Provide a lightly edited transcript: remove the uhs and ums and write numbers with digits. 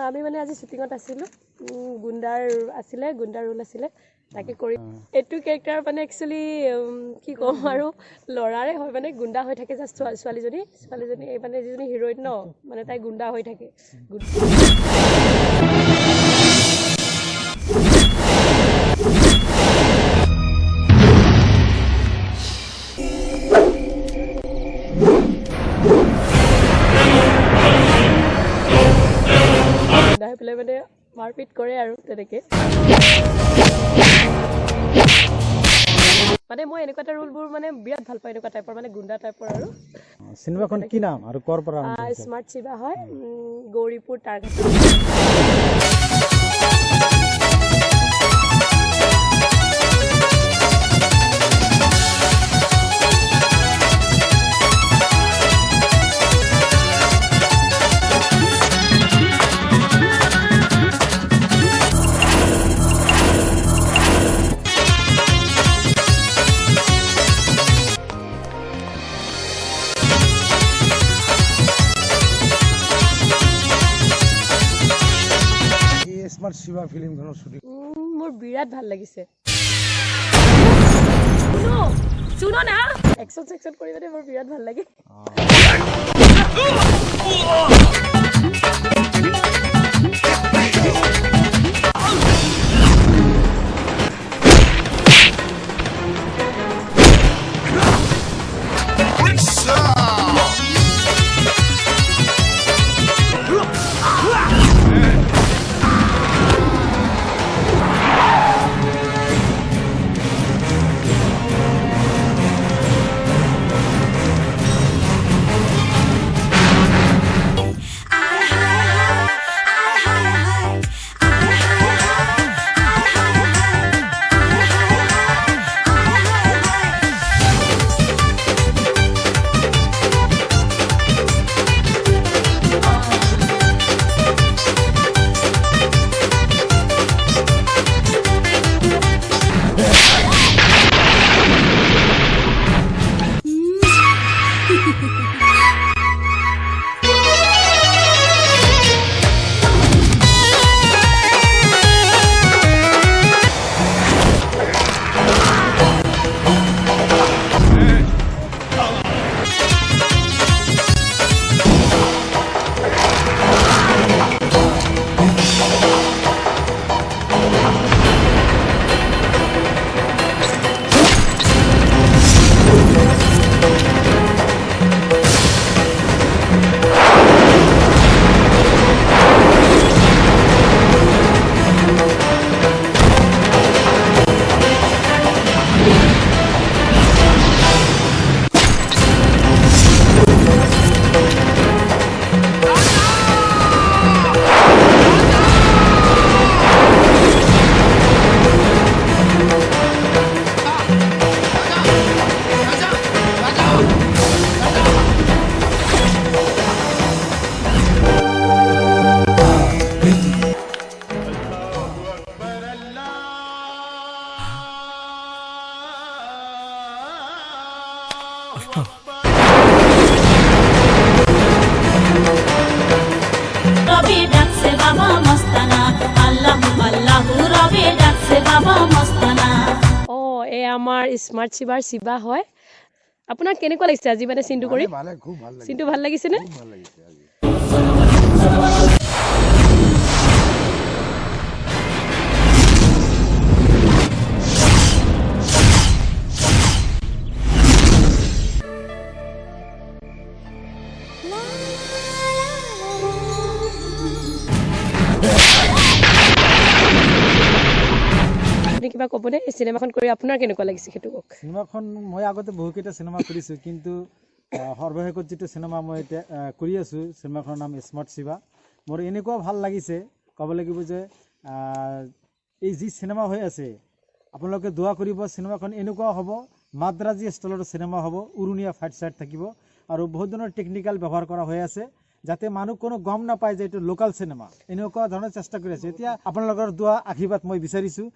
আমি মানে আজি শুটিঙত আছিলোঁ গুণ্ডাৰ ৰোল আছিলে তাকে কৰি এইটো কেৰেক্টাৰ মানে একচুৱেলি কি ক'ম আৰু ল'ৰাৰে হয় মানে গুণ্ডা হৈ থাকে জাষ্ট ছোৱালীজনী মানে যিজনী হিৰোইন ন মানে তাই গুণ্ডা হৈ থাকে পেলাই মানে মাৰপিট কৰে আৰু তেনেকে মানে মই এনেকুৱা এটা ৰোলবোৰ মানে বিৰাট ভাল পাওঁ এনেকুৱা টাইপৰ মানে গুণ্ডা টাইপৰ আৰু সিনেমাখন কি নাম আৰু কৰ পৰা স্মাৰ্ট শিৱা হয় গৌৰীপুৰ টাৰ্গেট স্মাৰ্ট শিৱা ফিল্মখনৰ শুটিং মোৰ বিৰাট ভাল লাগিছে শুনো না একশন কৰি মানে মোৰ বিৰাট ভাল লাগে আমাৰ স্মাৰ্ট শিৱাৰ শিৱা হয় আপোনাক কেনেকুৱা লাগিছে আজি মানে চিনটো কৰি খুব ভাল লাগিছে চিনটো ভাল লাগিছে নে ভাল লাগিছে আজি কিবা ক'বনে এই সিনেমাখন কৰি আপোনাৰ কেনেকুৱা লাগিছে সেইটো কওক সিনেমাখন মই আগতে বহুকেইটা সিনেমা কৰিছোঁ কিন্তু সৰ্বশেষত যিটো সিনেমা মই এতিয়া কৰি আছোঁ সিনেমাখনৰ নাম স্মাৰ্ট শিৱা মোৰ এনেকুৱা ভাল লাগিছে ক'ব লাগিব যে এই যি সিনেমা হৈ আছে আপোনালোকে দোৱা কৰিব সিনেমাখন এনেকুৱা হ'ব মাদ্ৰাজী ষ্টাইলৰ সিনেমা হ'ব উৰুণীয়া ফাইট চাইট থাকিব আৰু বহুত ধৰণৰ টেকনিক্যাল ব্যৱহাৰ কৰা হৈ আছে যাতে মানুহ কোনো গম নাপায় যে এইটো লোকাল সিনেমা এনেকুৱা ধৰণৰ চেষ্টা কৰি আছে এতিয়া আপোনালোকৰ দোৱা আশীৰ্বাদ মই বিচাৰিছোঁ